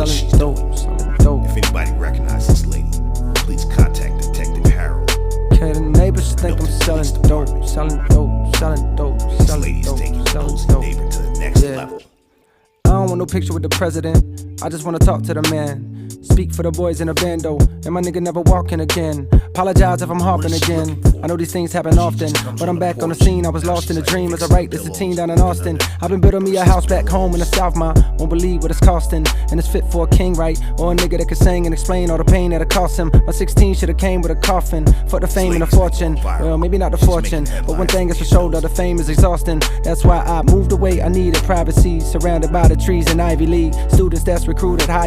selling dope, selling dope. If anybody recognizes this lady, please contact Detective Harold. Okay, the neighbors think I'm selling dope, selling dope, selling dope, This selling lady is dope, taking selling Nosy dope. Neighbor to the next Yeah. level. I don't want no picture with the president, I just wanna talk to the man. Speak for the boys in the bando, and my nigga never walking again. Apologize if I'm hopping again, I know these things happen often, but I'm back on the scene. I was lost in a dream as I write this a teen down in Austin. I've been building me a house back home in the South, ma won't believe what it's costing. And it's fit for a king, right? Or a nigga that can sing and explain all the pain that it cost him. My 16 should've came with a coffin, for the fame and the fortune. Well, maybe not the fortune, but one thing is for sure, that the fame is exhausting. That's why I moved away, I needed privacy, surrounded by the trees in Ivy League. Students that's recruited high